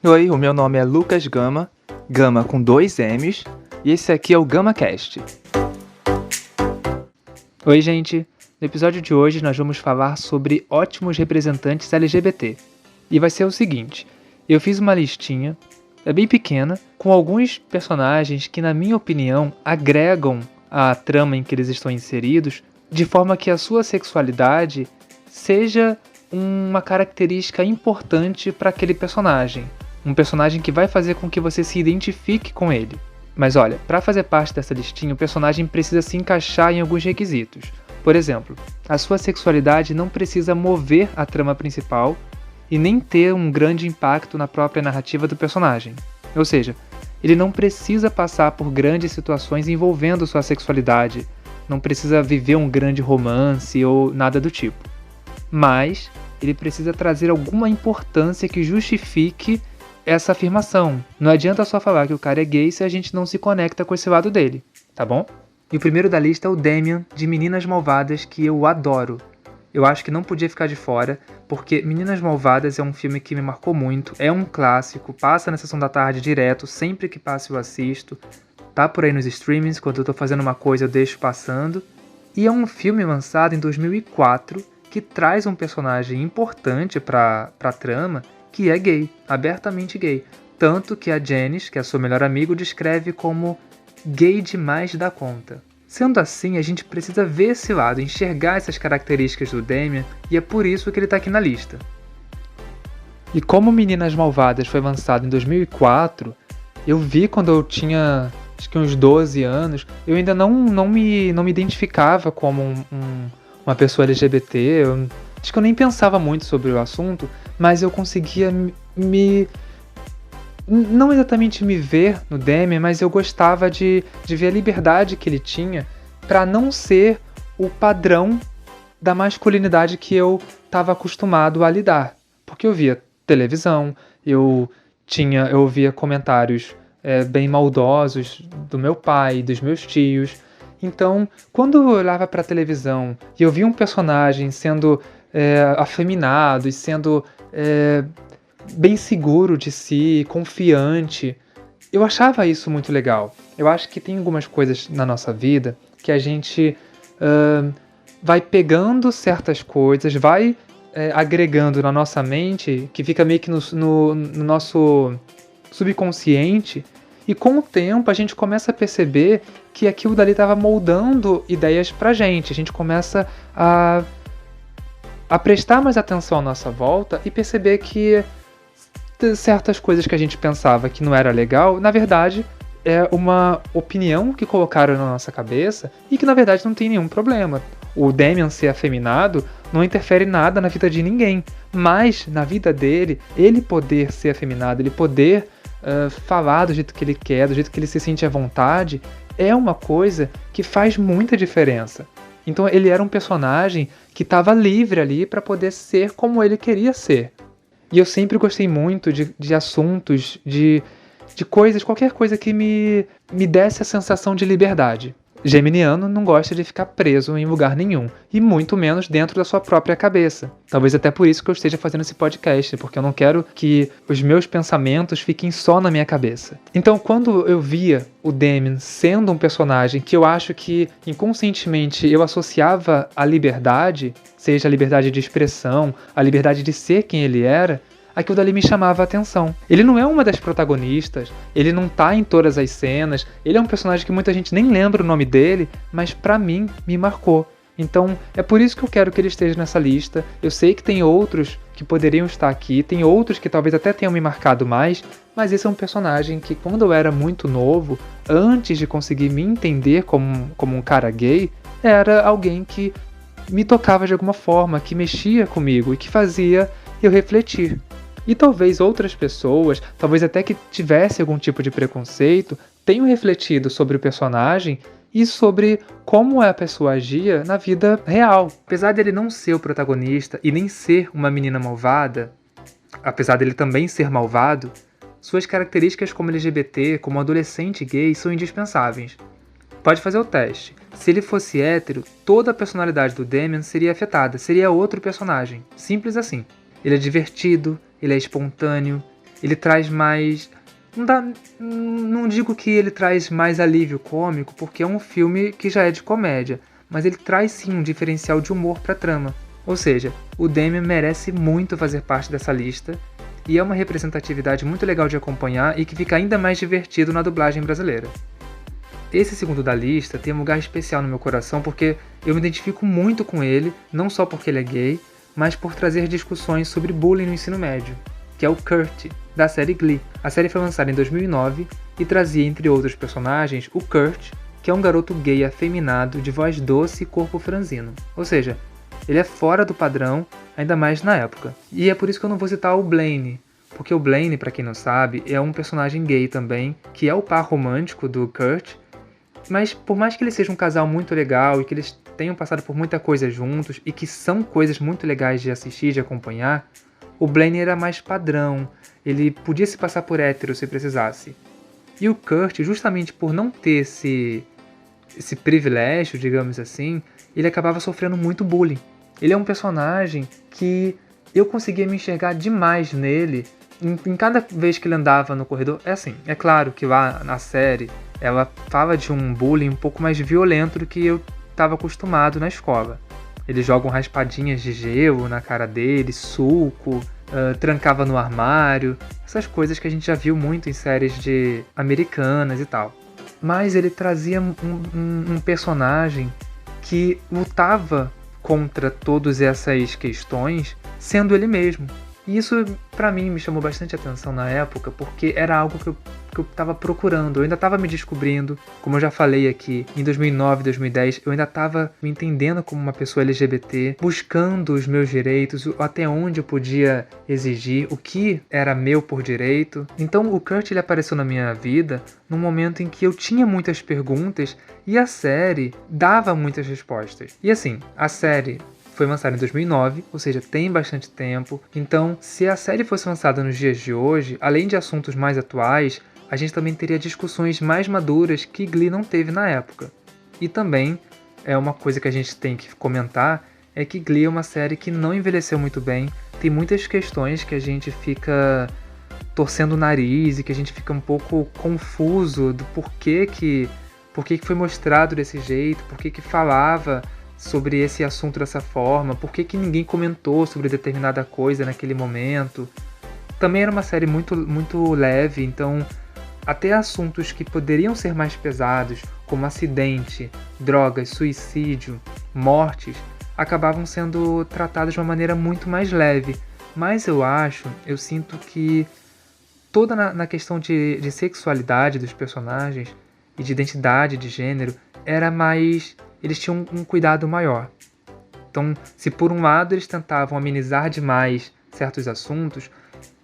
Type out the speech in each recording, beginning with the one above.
Oi, o meu nome é Lucas Gama, Gama com 2 M's, e esse aqui é o GamaCast. Oi, gente! No episódio de hoje nós vamos falar sobre ótimos representantes LGBT. E vai ser o seguinte, eu fiz uma listinha, é bem pequena, com alguns personagens que, na minha opinião, agregam a trama em que eles estão inseridos, de forma que a sua sexualidade seja uma característica importante para aquele personagem. Um personagem que vai fazer com que você se identifique com ele. Mas olha, para fazer parte dessa listinha, o personagem precisa se encaixar em alguns requisitos. Por exemplo, a sua sexualidade não precisa mover a trama principal e nem ter um grande impacto na própria narrativa do personagem. Ou seja, ele não precisa passar por grandes situações envolvendo sua sexualidade, não precisa viver um grande romance ou nada do tipo. Mas ele precisa trazer alguma importância que justifique essa afirmação. Não adianta só falar que o cara é gay se a gente não se conecta com esse lado dele, tá bom? E o primeiro da lista é o Damian, de Meninas Malvadas, que eu adoro. Eu acho que não podia ficar de fora, porque Meninas Malvadas é um filme que me marcou muito, é um clássico, passa na sessão da tarde direto, sempre que passa eu assisto, tá por aí nos streamings, quando eu tô fazendo uma coisa eu deixo passando. E é um filme lançado em 2004, que traz um personagem importante pra trama, que é gay, abertamente gay. Tanto que a Janice, que é a sua melhor amiga, o descreve como gay demais da conta. Sendo assim, a gente precisa ver esse lado, enxergar essas características do Damian, e é por isso que ele tá aqui na lista. E como Meninas Malvadas foi lançado em 2004, eu vi quando eu tinha acho que uns 12 anos, eu ainda não me identificava como uma pessoa LGBT, acho que eu nem pensava muito sobre o assunto, mas eu conseguia não exatamente me ver no Damian, mas eu gostava de ver a liberdade que ele tinha para não ser o padrão da masculinidade que eu estava acostumado a lidar. Porque eu via televisão, eu ouvia comentários bem maldosos do meu pai, dos meus tios. Então, quando eu olhava para a televisão e eu via um personagem sendo afeminado e sendo bem seguro de si, confiante, eu achava isso muito legal. Eu acho que tem algumas coisas na nossa vida que a gente vai pegando certas coisas, vai agregando na nossa mente, que fica meio que no nosso subconsciente, e com o tempo a gente começa a perceber que aquilo dali estava moldando ideias pra gente. A gente começa a prestar mais atenção à nossa volta e perceber que certas coisas que a gente pensava que não era legal, na verdade, é uma opinião que colocaram na nossa cabeça e que na verdade não tem nenhum problema. O Damian ser afeminado não interfere nada na vida de ninguém, mas na vida dele, ele poder ser afeminado, ele poder falar do jeito que ele quer, do jeito que ele se sente à vontade, é uma coisa que faz muita diferença. Então ele era um personagem que estava livre ali para poder ser como ele queria ser. E eu sempre gostei muito de assuntos, de coisas, qualquer coisa que me desse a sensação de liberdade. Geminiano não gosta de ficar preso em lugar nenhum, e muito menos dentro da sua própria cabeça. Talvez até por isso que eu esteja fazendo esse podcast, porque eu não quero que os meus pensamentos fiquem só na minha cabeça. Então, quando eu via o Damian sendo um personagem que eu acho que inconscientemente eu associava à liberdade, seja a liberdade de expressão, a liberdade de ser quem ele era, aquilo dali me chamava a atenção. Ele não é uma das protagonistas, ele não tá em todas as cenas, ele é um personagem que muita gente nem lembra o nome dele, mas pra mim, me marcou. Então, é por isso que eu quero que ele esteja nessa lista. Eu sei que tem outros que poderiam estar aqui, tem outros que talvez até tenham me marcado mais, mas esse é um personagem que, quando eu era muito novo, antes de conseguir me entender como um cara gay, era alguém que me tocava de alguma forma, que mexia comigo e que fazia eu refletir. E talvez outras pessoas, talvez até que tivesse algum tipo de preconceito, tenham refletido sobre o personagem e sobre como a pessoa agia na vida real. Apesar dele não ser o protagonista e nem ser uma menina malvada, apesar dele também ser malvado, suas características como LGBT, como adolescente gay, são indispensáveis. Pode fazer o teste. Se ele fosse hétero, toda a personalidade do Damian seria afetada, seria outro personagem. Simples assim. Ele é divertido, ele é espontâneo, ele traz mais... Não digo que ele traz mais alívio cômico, porque é um filme que já é de comédia, mas ele traz sim um diferencial de humor pra trama. Ou seja, o Demian merece muito fazer parte dessa lista, e é uma representatividade muito legal de acompanhar e que fica ainda mais divertido na dublagem brasileira. Esse segundo da lista tem um lugar especial no meu coração porque eu me identifico muito com ele, não só porque ele é gay, mas por trazer discussões sobre bullying no ensino médio, que é o Kurt, da série Glee. A série foi lançada em 2009 e trazia, entre outros personagens, o Kurt, que é um garoto gay afeminado de voz doce e corpo franzino. Ou seja, ele é fora do padrão, ainda mais na época. E é por isso que eu não vou citar o Blaine, porque o Blaine, pra quem não sabe, é um personagem gay também, que é o par romântico do Kurt, mas por mais que eles sejam um casal muito legal e que eles tenham passado por muita coisa juntos e que são coisas muito legais de assistir, de acompanhar, o Blaine era mais padrão, ele podia se passar por hétero se precisasse. E o Kurt, justamente por não ter esse privilégio, digamos assim, ele acabava sofrendo muito bullying. Ele é um personagem que eu conseguia me enxergar demais nele em cada vez que ele andava no corredor. É assim, é claro que lá na série ela fala de um bullying um pouco mais violento do que eu estava acostumado na escola. Eles jogam raspadinhas de gelo na cara dele, suco, trancava no armário, essas coisas que a gente já viu muito em séries americanas e tal. Mas ele trazia um personagem que lutava contra todas essas questões sendo ele mesmo. E isso, pra mim, me chamou bastante atenção na época, porque era algo que eu tava procurando, eu ainda tava me descobrindo. Como eu já falei aqui, em 2009, 2010, eu ainda tava me entendendo como uma pessoa LGBT, buscando os meus direitos, até onde eu podia exigir, o que era meu por direito. Então o Kurt, ele apareceu na minha vida num momento em que eu tinha muitas perguntas e a série dava muitas respostas. E assim, a série foi lançada em 2009, ou seja, tem bastante tempo. Então, se a série fosse lançada nos dias de hoje, além de assuntos mais atuais, a gente também teria discussões mais maduras que Glee não teve na época. E também, uma coisa que a gente tem que comentar, é que Glee é uma série que não envelheceu muito bem. Tem muitas questões que a gente fica torcendo o nariz e que a gente fica um pouco confuso do porquê que foi mostrado desse jeito, porquê que falava sobre esse assunto dessa forma, por que ninguém comentou sobre determinada coisa naquele momento. Também era uma série muito, muito leve, então até assuntos que poderiam ser mais pesados, como acidente, drogas, suicídio, mortes, acabavam sendo tratados de uma maneira muito mais leve. Mas eu sinto que toda na questão de sexualidade dos personagens e de identidade de gênero era mais... eles tinham um cuidado maior. Então, se por um lado eles tentavam amenizar demais certos assuntos,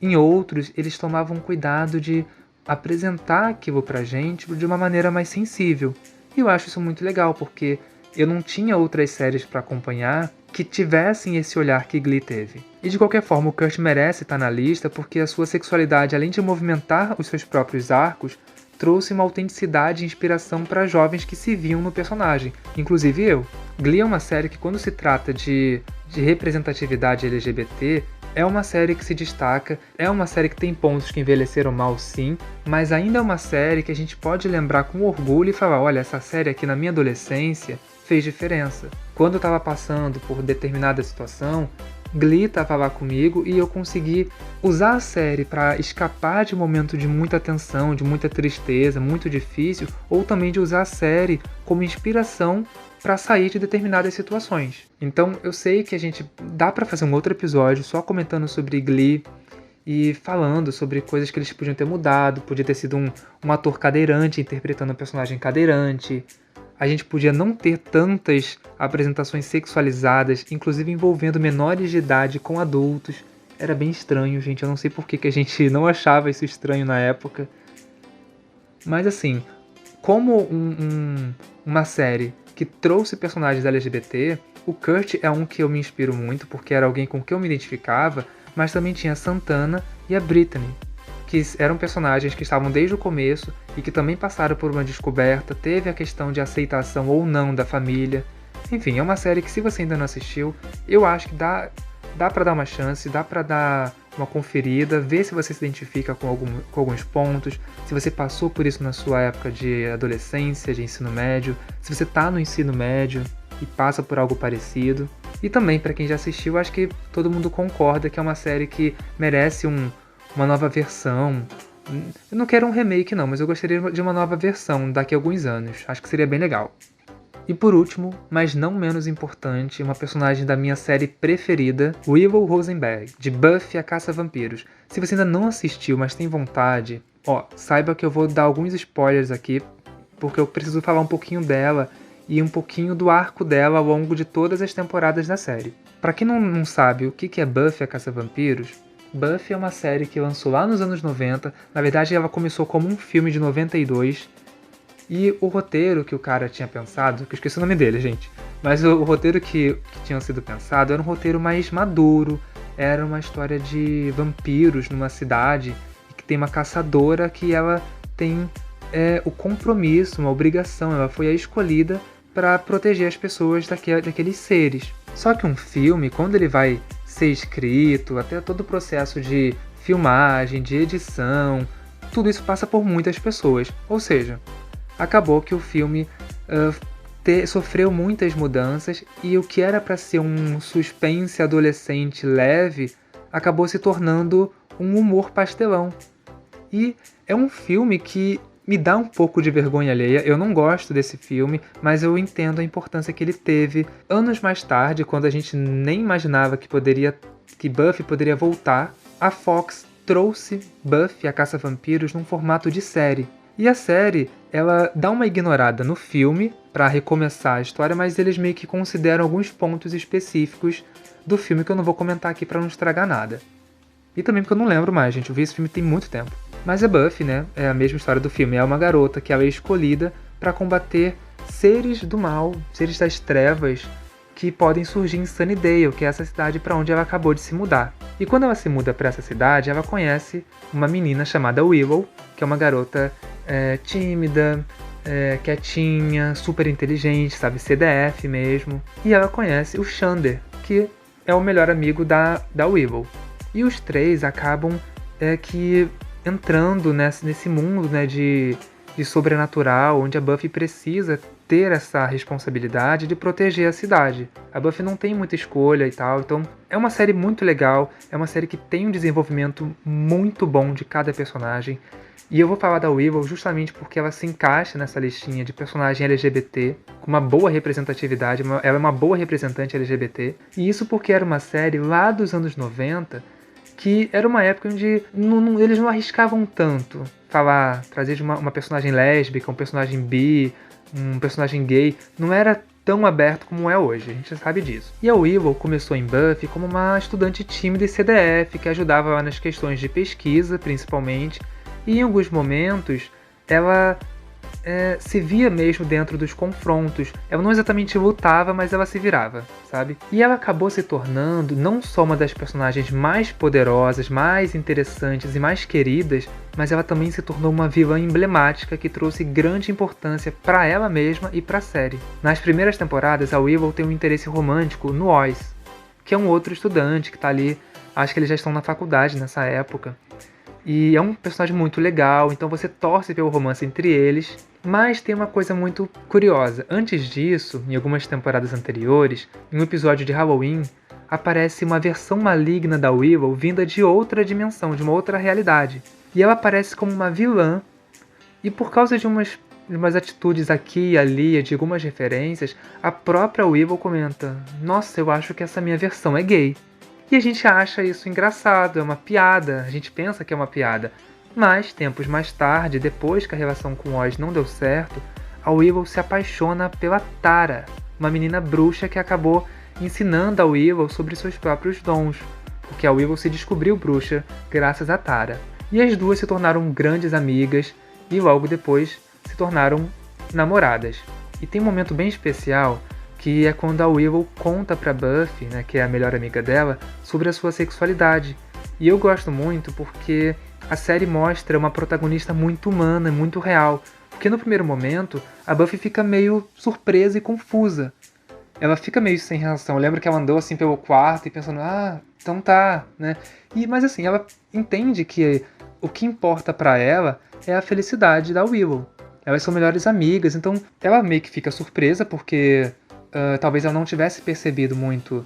em outros eles tomavam cuidado de apresentar aquilo pra gente de uma maneira mais sensível. E eu acho isso muito legal, porque eu não tinha outras séries pra acompanhar que tivessem esse olhar que Glee teve. E de qualquer forma, o Kurt merece estar na lista porque a sua sexualidade, além de movimentar os seus próprios arcos, trouxe uma autenticidade e inspiração para jovens que se viam no personagem, inclusive eu. Glee é uma série que, quando se trata de representatividade LGBT, é uma série que se destaca, é uma série que tem pontos que envelheceram mal sim, mas ainda é uma série que a gente pode lembrar com orgulho e falar, olha, essa série aqui na minha adolescência fez diferença. Quando eu estava passando por determinada situação, Glee estava lá comigo e eu consegui usar a série para escapar de um momento de muita tensão, de muita tristeza, muito difícil, ou também de usar a série como inspiração para sair de determinadas situações. Então eu sei que a gente dá para fazer um outro episódio só comentando sobre Glee e falando sobre coisas que eles podiam ter mudado, podia ter sido um ator cadeirante interpretando um personagem cadeirante. A gente podia não ter tantas apresentações sexualizadas, inclusive envolvendo menores de idade com adultos. Era bem estranho, gente. Eu não sei por que a gente não achava isso estranho na época. Mas assim, como uma série que trouxe personagens LGBT, o Kurt é um que eu me inspiro muito, porque era alguém com quem eu me identificava, mas também tinha a Santana e a Brittany, que eram personagens que estavam desde o começo e que também passaram por uma descoberta, teve a questão de aceitação ou não da família. Enfim, é uma série que, se você ainda não assistiu, eu acho que dá pra dar uma chance, dá pra dar uma conferida, ver se você se identifica com alguns pontos, se você passou por isso na sua época de adolescência, de ensino médio, se você está no ensino médio e passa por algo parecido. E também, para quem já assistiu, acho que todo mundo concorda que é uma série que merece uma nova versão. Eu não quero um remake não, mas eu gostaria de uma nova versão daqui a alguns anos. Acho que seria bem legal. E por último, mas não menos importante, uma personagem da minha série preferida, Willow Rosenberg, de Buffy a Caça-Vampiros. Se você ainda não assistiu, mas tem vontade, saiba que eu vou dar alguns spoilers aqui, porque eu preciso falar um pouquinho dela e um pouquinho do arco dela ao longo de todas as temporadas da série. Pra quem não sabe o que é Buffy a Caça-Vampiros, Buffy é uma série que lançou lá nos anos 90, na verdade ela começou como um filme de 92, e o roteiro que o cara tinha pensado, que eu esqueci o nome dele, gente, mas o roteiro que tinha sido pensado era um roteiro mais maduro, era uma história de vampiros numa cidade, e que tem uma caçadora que ela tem o compromisso, uma obrigação, ela foi a escolhida para proteger as pessoas daqueles seres. Só que um filme, quando ele vai ser escrito, até todo o processo de filmagem, de edição, tudo isso passa por muitas pessoas, ou seja, acabou que o filme sofreu muitas mudanças e o que era para ser um suspense adolescente leve acabou se tornando um humor pastelão. E é um filme que me dá um pouco de vergonha alheia. Eu não gosto desse filme, mas eu entendo a importância que ele teve. Anos mais tarde, quando a gente nem imaginava que Buffy poderia voltar, a Fox trouxe Buffy a Caça-Vampiros num formato de série. E a série, ela dá uma ignorada no filme para recomeçar a história, mas eles meio que consideram alguns pontos específicos do filme que eu não vou comentar aqui para não estragar nada. E também porque eu não lembro mais, gente. Eu vi esse filme tem muito tempo. Mas a Buffy, né? É a mesma história do filme. É uma garota que ela é escolhida para combater seres do mal, seres das trevas, que podem surgir em Sunnydale, que é essa cidade para onde ela acabou de se mudar. E quando ela se muda para essa cidade, ela conhece uma menina chamada Willow, que é uma garota tímida, quietinha, super inteligente, sabe, CDF mesmo. E ela conhece o Xander, que é o melhor amigo da Willow. E os três acabam entrando nesse mundo, né, de sobrenatural, onde a Buffy precisa ter essa responsabilidade de proteger a cidade. A Buffy não tem muita escolha e tal, então é uma série muito legal, é uma série que tem um desenvolvimento muito bom de cada personagem. E eu vou falar da Willow justamente porque ela se encaixa nessa listinha de personagem LGBT, com uma boa representatividade, ela é uma boa representante LGBT. E isso porque era uma série lá dos anos 90, que era uma época onde eles não arriscavam tanto trazer uma personagem lésbica, um personagem bi, um personagem gay, não era tão aberto como é hoje, a gente já sabe disso. E a Willow começou em Buffy como uma estudante tímida e CDF, que ajudava lá nas questões de pesquisa, principalmente, e em alguns momentos ela se via mesmo dentro dos confrontos. Ela não exatamente lutava, mas ela se virava, sabe? E ela acabou se tornando não só uma das personagens mais poderosas, mais interessantes e mais queridas, mas ela também se tornou uma vilã emblemática que trouxe grande importância para ela mesma e para a série. Nas primeiras temporadas, a Willow tem um interesse romântico no Oz, que é um outro estudante que tá ali, acho que eles já estão na faculdade nessa época. E é um personagem muito legal, então você torce pelo romance entre eles. Mas tem uma coisa muito curiosa. Antes disso, em algumas temporadas anteriores, em um episódio de Halloween, aparece uma versão maligna da Willow vinda de outra dimensão, de uma outra realidade. E ela aparece como uma vilã, e por causa de umas atitudes aqui e ali, de algumas referências, a própria Willow comenta: "Nossa, eu acho que essa minha versão é gay." E a gente acha isso engraçado, é uma piada, a gente pensa que é uma piada. Mas, tempos mais tarde, depois que a relação com Oz não deu certo, a Willow se apaixona pela Tara, uma menina bruxa que acabou ensinando a Willow sobre seus próprios dons, porque a Willow se descobriu bruxa graças a Tara. E as duas se tornaram grandes amigas e logo depois se tornaram namoradas. E tem um momento bem especial que é quando a Willow conta pra Buffy, né, que é a melhor amiga dela, sobre a sua sexualidade. E eu gosto muito porque a série mostra uma protagonista muito humana, muito real. Porque no primeiro momento, a Buffy fica meio surpresa e confusa. ela fica meio sem reação. Eu lembro que ela andou assim pelo quarto e pensando, então tá, né? Mas assim, ela entende que o que importa pra ela é a felicidade da Willow. Elas são melhores amigas, então ela meio que fica surpresa porque talvez ela não tivesse percebido muito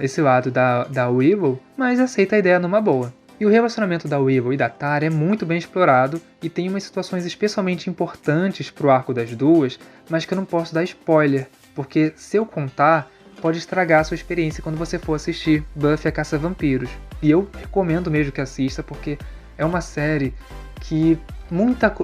esse lado da Willow, mas aceita a ideia numa boa. E o relacionamento da Willow e da Tara é muito bem explorado e tem umas situações especialmente importantes pro arco das duas, mas que eu não posso dar spoiler, porque se eu contar, pode estragar a sua experiência quando você for assistir Buffy a Caça-Vampiros. E eu recomendo mesmo que assista, porque é uma série que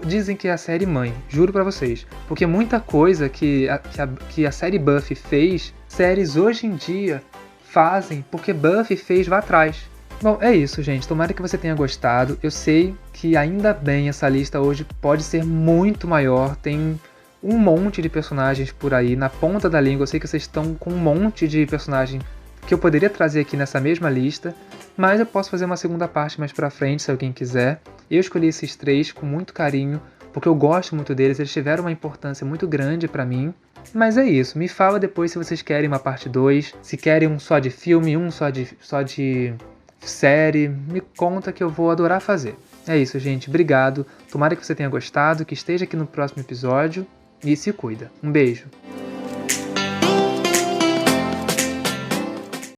dizem que é a série mãe, juro pra vocês. Porque muita coisa que a série Buffy fez, séries hoje em dia fazem porque Buffy fez lá atrás. Bom, é isso, gente. Tomara que você tenha gostado. Eu sei que ainda bem essa lista hoje pode ser muito maior. Tem um monte de personagens por aí na ponta da língua. Eu sei que vocês estão com um monte de personagem que eu poderia trazer aqui nessa mesma lista, mas eu posso fazer uma segunda parte mais pra frente, se alguém quiser. Eu escolhi esses 3 com muito carinho, porque eu gosto muito deles, eles tiveram uma importância muito grande pra mim. Mas é isso, me fala depois se vocês querem uma parte 2, se querem um só de filme, um só de série, me conta que eu vou adorar fazer. É isso, gente, obrigado, tomara que você tenha gostado, que esteja aqui no próximo episódio e se cuida. Um beijo!